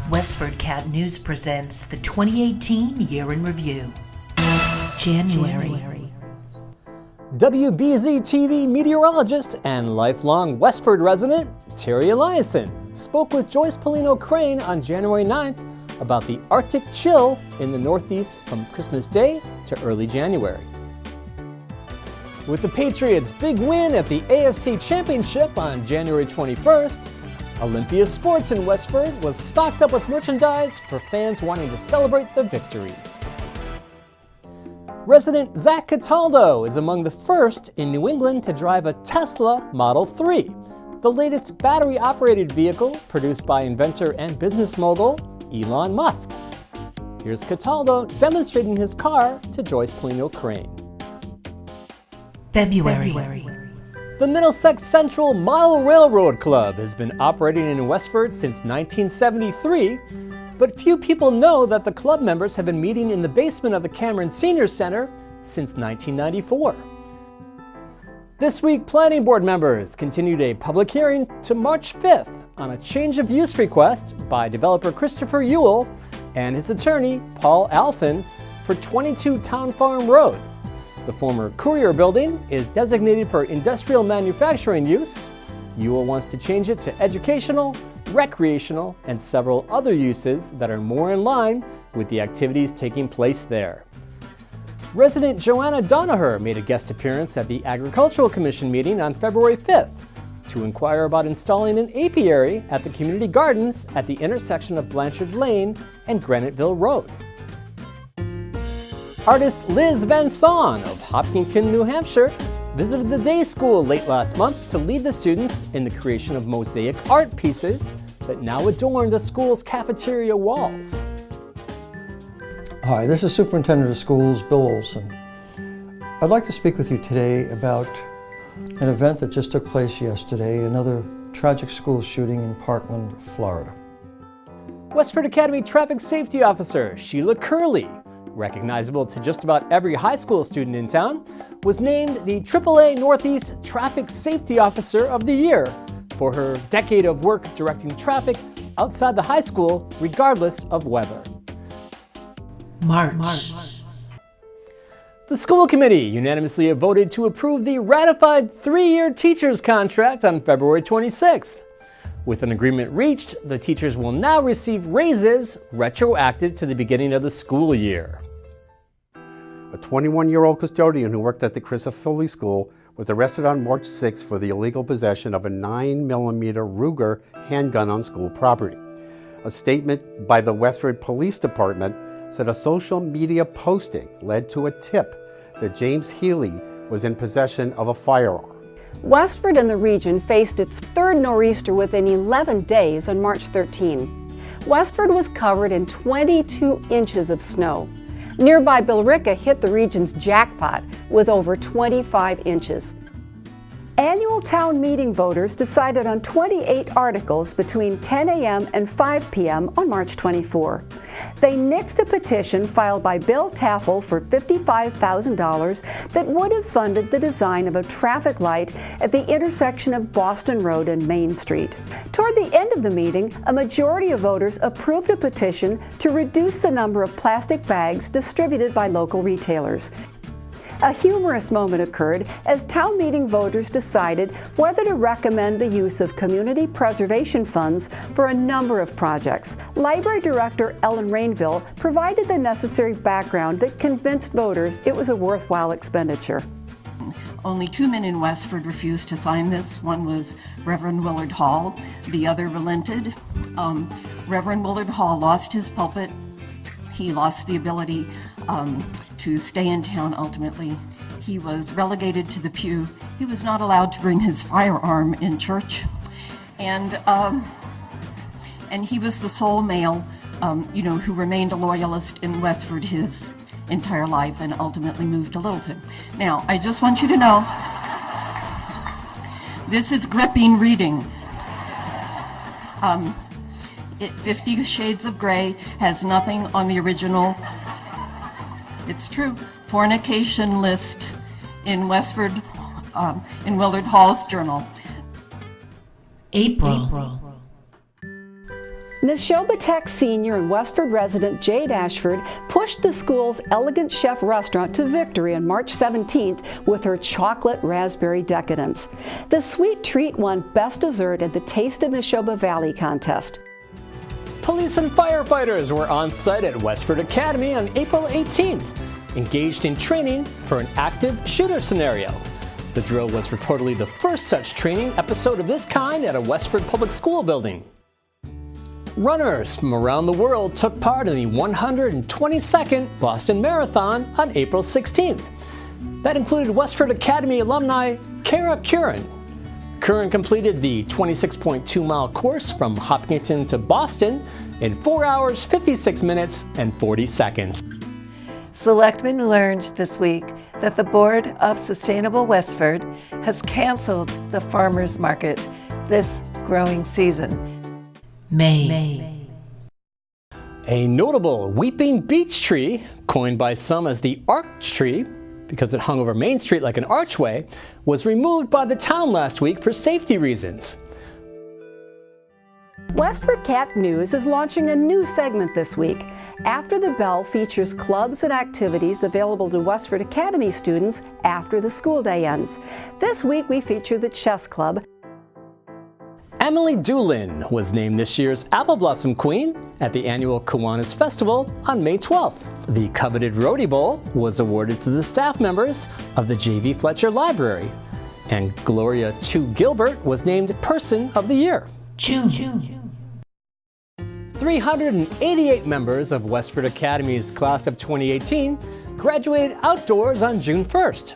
WestfordCAT News presents the 2018 Year in Review. January. WBZ-TV meteorologist and lifelong Westford resident Terry Eliason spoke with Joyce Polino Crane on January 9th about the Arctic chill in the Northeast from Christmas Day to early January. With the Patriots' big win at the AFC Championship on January 21st, Olympia Sports in Westford was stocked up with merchandise for fans wanting to celebrate the victory. Resident Zach Cataldo is among the first in New England to drive a Tesla Model 3, the latest battery-operated vehicle produced by inventor and business mogul Elon Musk. Here's Cataldo demonstrating his car to Joyce Polino Crane. February. The Middlesex Central Model Railroad Club has been operating in Westford since 1973, but few people know that the club members have been meeting in the basement of the Cameron Senior Center since 1994. This week, Planning Board members continued a public hearing to March 5th on a change of use request by developer Christopher Ewell and his attorney, Paul Alphin, for 22 Town Farm Road. The former Courier building is designated for industrial manufacturing use. Ewell wants to change it to educational, recreational, and several other uses that are more in line with the activities taking place there. Resident Joanna Donaher made a guest appearance at the Agricultural Commission meeting on February 5th to inquire about installing an apiary at the community gardens at the intersection of Blanchard Lane and Graniteville Road. Artist Liz Van Son of Hopkinton, New Hampshire, visited the day school late last month to lead the students in the creation of mosaic art pieces that now adorn the school's cafeteria walls. Hi, this is Superintendent of Schools Bill Olson. I'd like to speak with you today about an event that just took place yesterday, another tragic school shooting in Parkland, Florida. Westford Academy Traffic Safety Officer Sheila Curley, recognizable to just about every high school student in town, was named the AAA Northeast Traffic Safety Officer of the Year for her decade of work directing traffic outside the high school, regardless of weather. March. The school committee unanimously voted to approve the ratified 3-year teachers contract on February 26th. With an agreement reached, the teachers will now receive raises retroactive to the beginning of the school year. A 21-year-old custodian who worked at the Chrysophilia School was arrested on March 6 for the illegal possession of a 9mm Ruger handgun on school property. A statement by the Westford Police Department said a social media posting led to a tip that James Healy was in possession of a firearm. Westford and the region faced its third nor'easter within 11 days on March 13. Westford was covered in 22 inches of snow. Nearby Billerica hit the region's jackpot with over 25 inches. Annual town meeting voters decided on 28 articles between 10 a.m. and 5 p.m. on March 24. They nixed a petition filed by Bill Taffel for $55,000 that would have funded the design of a traffic light at the intersection of Boston Road and Main Street. Toward the end of the meeting, a majority of voters approved a petition to reduce the number of plastic bags distributed by local retailers. A humorous moment occurred as town meeting voters decided whether to recommend the use of community preservation funds for a number of projects. Library Director Ellen Rainville provided the necessary background that convinced voters it was a worthwhile expenditure. Only 2 men in Westford refused to sign this. One was Reverend Willard Hall. The other relented. Reverend Willard Hall lost his pulpit. He lost the ability to stay in town ultimately. He was relegated to the pew. He was not allowed to bring his firearm in church. And he was the sole male, who remained a loyalist in Westford his entire life and ultimately moved to Littleton. Now, I just want you to know, this is gripping reading. 50 Shades of Grey has nothing on the original. It's true. Fornication list in Westford, in Willard Hall's journal. April. Neshoba Tech senior and Westford resident Jade Ashford pushed the school's Elegant Chef restaurant to victory on March 17th with her chocolate raspberry decadence. The sweet treat won Best Dessert at the Taste of Neshoba Valley contest. Police and firefighters were on site at Westford Academy on April 18th, engaged in training for an active shooter scenario. The drill was reportedly the first such training episode of this kind at a Westford public school building. Runners from around the world took part in the 122nd Boston Marathon on April 16th. That included Westford Academy alumni Kara Curran. Curran completed the 26.2-mile course from Hopkinton to Boston in 4 hours, 56 minutes, and 40 seconds. Selectmen learned this week that the Board of Sustainable Westford has canceled the farmers market this growing season. May. A notable weeping beech tree, coined by some as the arch tree because it hung over Main Street like an archway, was removed by the town last week for safety reasons. WestfordCAT News is launching a new segment this week. After the Bell features clubs and activities available to Westford Academy students after the school day ends. This week we feature the Chess Club. Emily Doolin was named this year's Apple Blossom Queen at the annual Kiwanis Festival on May 12th. The coveted Rhodey Bowl was awarded to the staff members of the J.V. Fletcher Library, and Gloria Tu Gilbert was named Person of the Year. June. 388 members of Westford Academy's class of 2018 graduated outdoors on June 1st.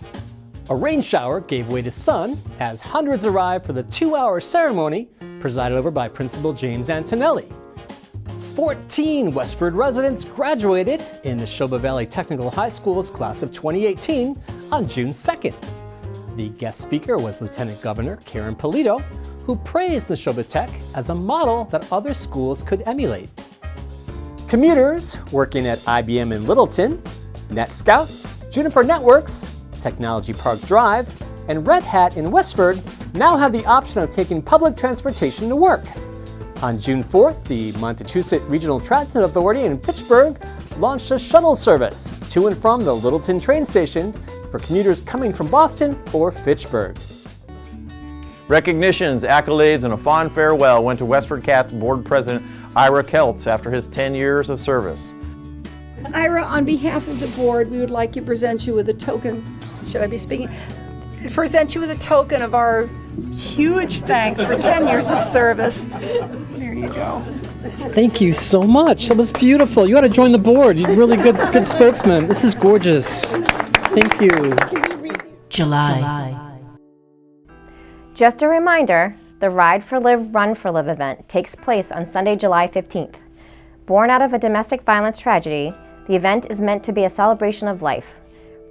A rain shower gave way to sun as hundreds arrived for the 2-hour ceremony presided over by Principal James Antonelli. 14 Westford residents graduated in Neshoba Valley Technical High School's class of 2018 on June 2nd. The guest speaker was Lieutenant Governor Karen Polito, who praised Neshoba Tech as a model that other schools could emulate. Commuters working at IBM in Littleton, NetScout, Juniper Networks, Technology Park Drive, and Red Hat in Westford now have the option of taking public transportation to work. On June 4th, the Montechusett Regional Transit Authority in Pittsburgh launched a shuttle service to and from the Littleton train station for commuters coming from Boston or Fitchburg. Recognitions, accolades, and a fond farewell went to WestfordCAT's board president Ira Keltz after his 10 years of service. Ira, on behalf of the board, we would like to present you with a token. Should I be speaking? Present you with a token of our huge thanks for 10 years of service. There you go. Thank you so much. That was beautiful. You ought to join the board. You're really good spokesman. This is gorgeous. Thank you. July. Just a reminder, the Ride for Live, Run for Live event takes place on Sunday, July 15th. Born out of a domestic violence tragedy, the event is meant to be a celebration of life.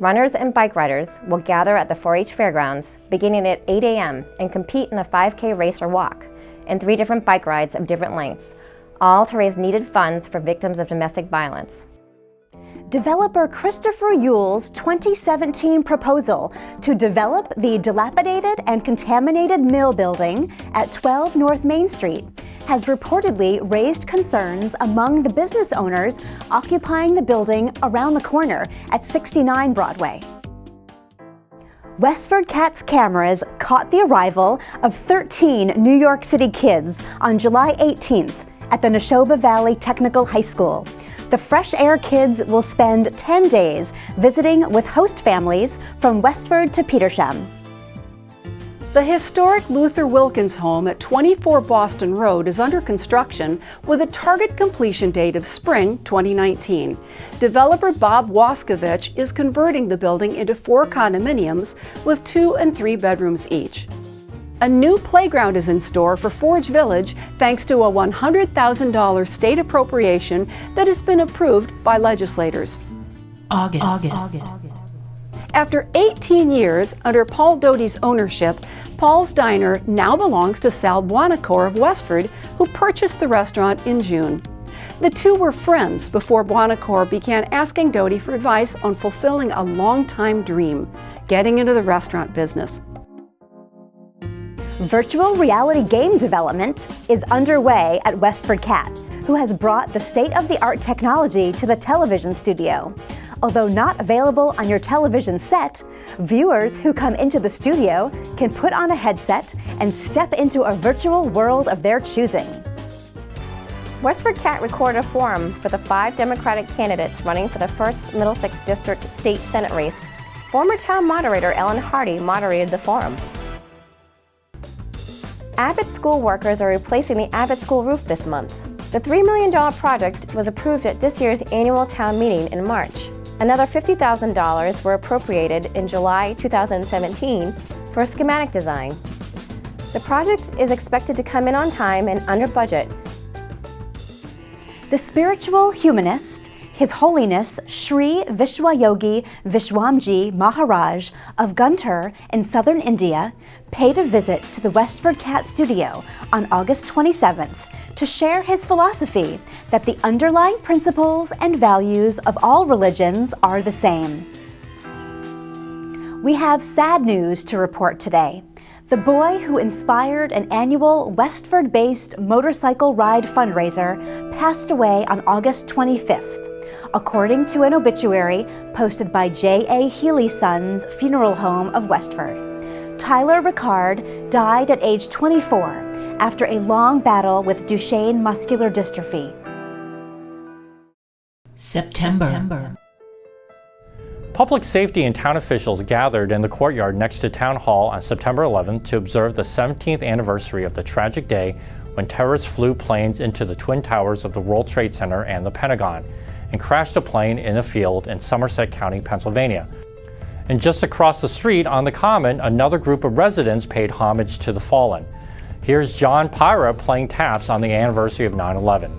Runners and bike riders will gather at the 4-H fairgrounds beginning at 8 a.m. and compete in a 5K race or walk and 3 different bike rides of different lengths, all to raise needed funds for victims of domestic violence. Developer Christopher Yule's 2017 proposal to develop the dilapidated and contaminated mill building at 12 North Main Street has reportedly raised concerns among the business owners occupying the building around the corner at 69 Broadway. WestfordCAT's cameras caught the arrival of 13 New York City kids on July 18th at the Neshoba Valley Technical High School. The Fresh Air Kids will spend 10 days visiting with host families from Westford to Petersham. The historic Luther Wilkins home at 24 Boston Road is under construction with a target completion date of spring 2019. Developer Bob Waskovich is converting the building into 4 condominiums with 2 and 3 bedrooms each. A new playground is in store for Forge Village thanks to a $100,000 state appropriation that has been approved by legislators. August. After 18 years under Paul Doty's ownership, Paul's Diner now belongs to Sal Buonacore of Westford, who purchased the restaurant in June. The two were friends before Buonacore began asking Doty for advice on fulfilling a long-time dream, getting into the restaurant business. Virtual reality game development is underway at WestfordCAT, who has brought the state-of-the-art technology to the television studio. Although not available on your television set, viewers who come into the studio can put on a headset and step into a virtual world of their choosing. WestfordCAT recorded a forum for the 5 Democratic candidates running for the 1st Middlesex District State Senate race. Former town moderator Ellen Hardy moderated the forum. Abbott school workers are replacing the Abbott school roof this month. The $3 million project was approved at this year's annual town meeting in March. Another $50,000 were appropriated in July 2017 for a schematic design. The project is expected to come in on time and under budget. The spiritual humanist, His Holiness Sri Vishwayogi Vishwamji Maharaj of Guntur in southern India paid a visit to the WestfordCAT studio on August 27th to share his philosophy that the underlying principles and values of all religions are the same. We have sad news to report today. The boy who inspired an annual Westford-based motorcycle ride fundraiser passed away on August 25th, according to an obituary posted by J.A. Healy's Sons Funeral Home of Westford. Tyler Ricard died at age 24 after a long battle with Duchenne muscular dystrophy. September. Public safety and town officials gathered in the courtyard next to Town Hall on September 11th to observe the 17th anniversary of the tragic day when terrorists flew planes into the Twin Towers of the World Trade Center and the Pentagon and crashed a plane in a field in Somerset County, Pennsylvania. And just across the street on the Common, another group of residents paid homage to the fallen. Here's John Pyra playing taps on the anniversary of 9/11.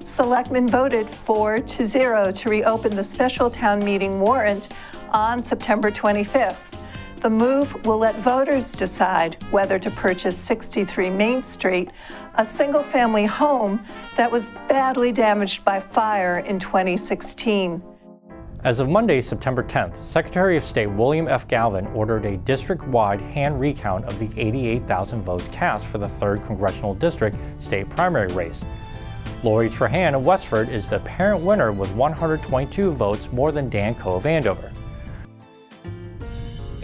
Selectmen voted 4-0 to reopen the special town meeting warrant on September 25th. The move will let voters decide whether to purchase 63 Main Street, a single-family home that was badly damaged by fire in 2016. As of Monday, September 10th, Secretary of State William F. Galvin ordered a district-wide hand recount of the 88,000 votes cast for the 3rd Congressional District state primary race. Lori Trahan of Westford is the apparent winner with 122 votes more than Dan Coe of Andover.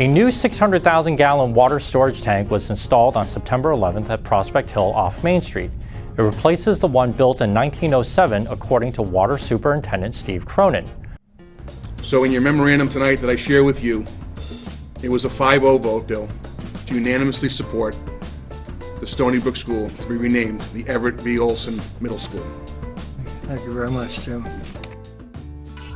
A new 600,000-gallon water storage tank was installed on September 11th at Prospect Hill off Main Street. It replaces the one built in 1907, according to Water Superintendent Steve Cronin. So in your memorandum tonight that I share with you, it was a 5-0 vote, Bill, to unanimously support the Stony Brook School to be renamed the Everett B. Olson Middle School. Thank you very much, Jim.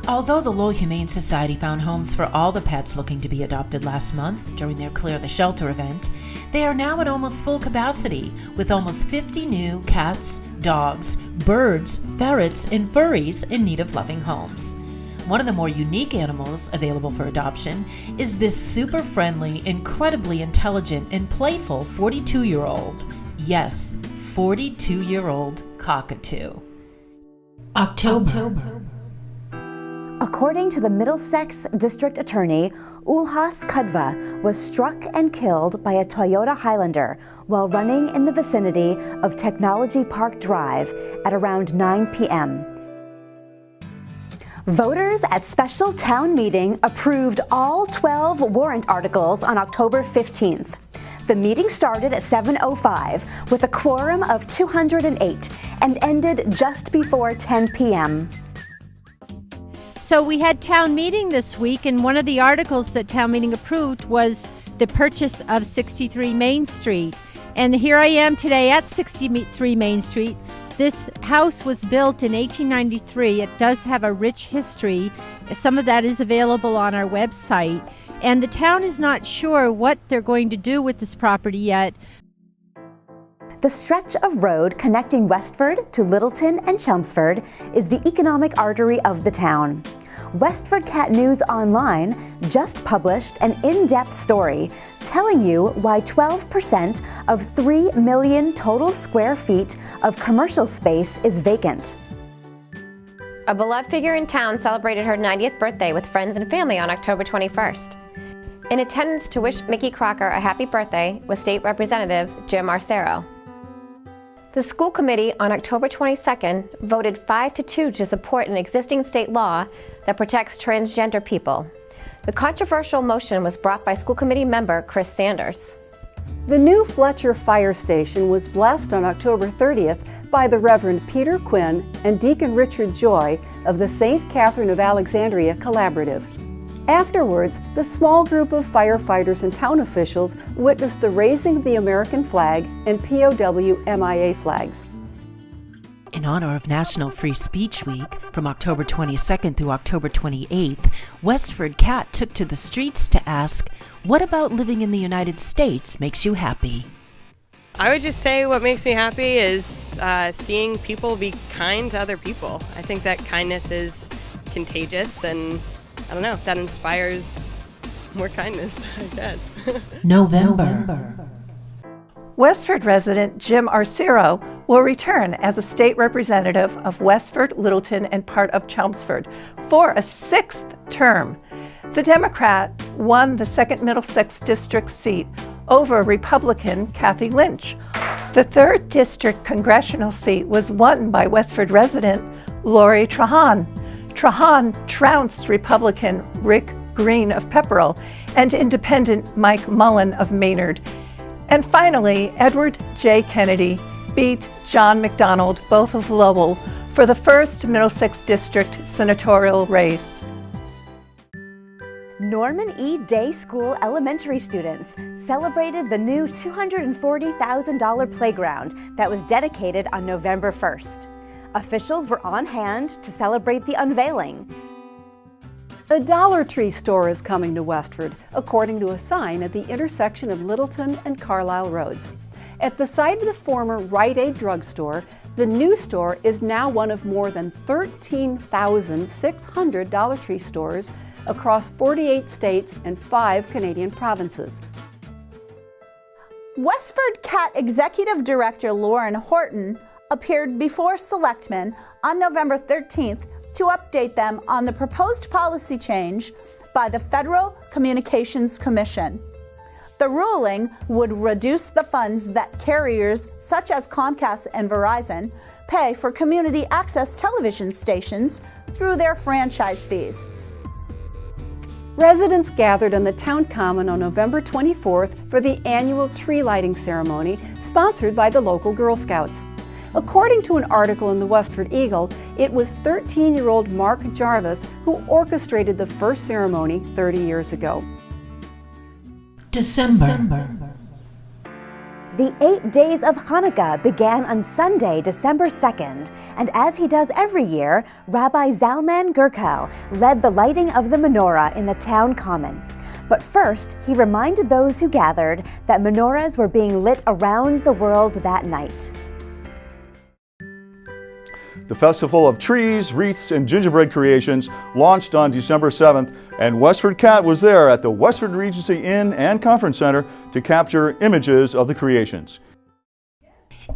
Although the Lowell Humane Society found homes for all the pets looking to be adopted last month during their Clear the Shelter event, they are now at almost full capacity, with almost 50 new cats, dogs, birds, ferrets, and furries in need of loving homes. One of the more unique animals available for adoption is this super friendly, incredibly intelligent, and playful 42-year-old, yes, 42-year-old cockatoo. October. According to the Middlesex District Attorney, Ulhas Kudva was struck and killed by a Toyota Highlander while running in the vicinity of Technology Park Drive at around 9 p.m. Voters at special town meeting approved all 12 warrant articles on October 15th. The meeting started at 7:05 with a quorum of 208 and ended just before 10 p.m. So we had town meeting this week, and one of the articles that town meeting approved was the purchase of 63 Main Street. And here I am today at 63 Main Street. This house was built in 1893. It does have a rich history. Some of that is available on our website. And the town is not sure what they're going to do with this property yet. The stretch of road connecting Westford to Littleton and Chelmsford is the economic artery of the town. WestfordCAT News Online just published an in-depth story telling you why 12% of 3 million total square feet of commercial space is vacant. A beloved figure in town celebrated her 90th birthday with friends and family on October 21st. In attendance to wish Mickey Crocker a happy birthday was State Representative Jim Arcero. The school committee on October 22nd voted 5-2 to support an existing state law that protects transgender people. The controversial motion was brought by school committee member Chris Sanders. The new Fletcher Fire Station was blessed on October 30th by the Reverend Peter Quinn and Deacon Richard Joy of the St. Catherine of Alexandria Collaborative. Afterwards, the small group of firefighters and town officials witnessed the raising of the American flag and POW MIA flags. In honor of National Free Speech Week, from October 22nd through October 28th, WestfordCAT took to the streets to ask, what about living in the United States makes you happy? I would just say what makes me happy is seeing people be kind to other people. I think that kindness is contagious, and I don't know, that inspires more kindness, I guess. November. Westford resident Jim Arcero will return as a state representative of Westford, Littleton, and part of Chelmsford for a 6th term. The Democrat won the 2nd Middlesex District seat over Republican Kathy Lynch. The 3rd District congressional seat was won by Westford resident Lori Trahan. Trahan trounced Republican Rick Green of Pepperell and Independent Mike Mullen of Maynard. And finally, Edward J. Kennedy beat John McDonald, both of Lowell, for the 1st Middlesex District senatorial race. Norman E. Day School elementary students celebrated the new $240,000 playground that was dedicated on November 1st. Officials were on hand to celebrate the unveiling. A Dollar Tree store is coming to Westford, according to a sign at the intersection of Littleton and Carlisle Roads. At the site of the former Rite Aid drugstore, the new store is now one of more than 13,600 Dollar Tree stores across 48 states and 5 Canadian provinces. WestfordCAT Executive Director Lauren Horton appeared before selectmen on November 13th to update them on the proposed policy change by the Federal Communications Commission. The ruling would reduce the funds that carriers such as Comcast and Verizon pay for community access television stations through their franchise fees. Residents gathered on the town common on November 24th for the annual tree lighting ceremony sponsored by the local Girl Scouts. According to an article in the Westford Eagle, it was 13-year-old Mark Jarvis who orchestrated the first ceremony 30 years ago. December. The 8 days of Hanukkah began on Sunday, December 2nd, and as he does every year, Rabbi Zalman Gurkow led the lighting of the menorah in the town common. But first, he reminded those who gathered that menorahs were being lit around the world that night. The Festival of Trees, Wreaths, and Gingerbread Creations launched on December 7th, and WestfordCAT was there at the Westford Regency Inn and Conference Center to capture images of the creations.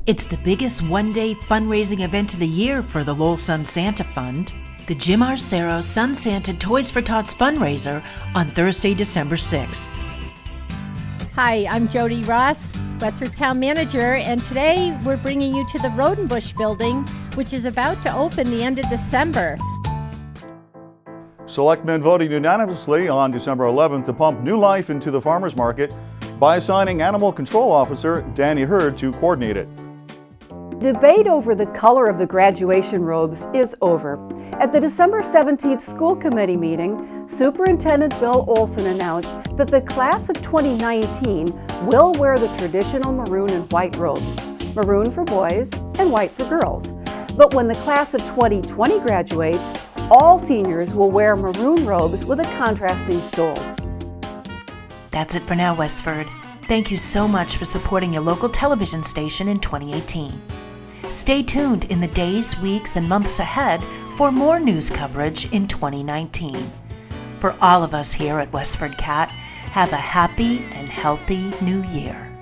It's the biggest one-day fundraising event of the year for the Lowell Sun Santa Fund, the Jim Arcero Sun Santa Toys for Tots fundraiser on Thursday, December 6th. Hi, I'm Jody Ross, Westford's town manager, and today we're bringing you to the Rodenbush building, which is about to open the end of December. Selectmen voted unanimously on December 11th to pump new life into the farmers market by assigning Animal Control Officer Danny Hurd to coordinate it. Debate over the color of the graduation robes is over. At the December 17th school committee meeting, Superintendent Bill Olson announced that the class of 2019 will wear the traditional maroon and white robes, maroon for boys and white for girls. But when the class of 2020 graduates, all seniors will wear maroon robes with a contrasting stole. That's it for now, Westford. Thank you so much for supporting your local television station in 2018. Stay tuned in the days, weeks, and months ahead for more news coverage in 2019. For all of us here at WestfordCAT, have a happy and healthy new year.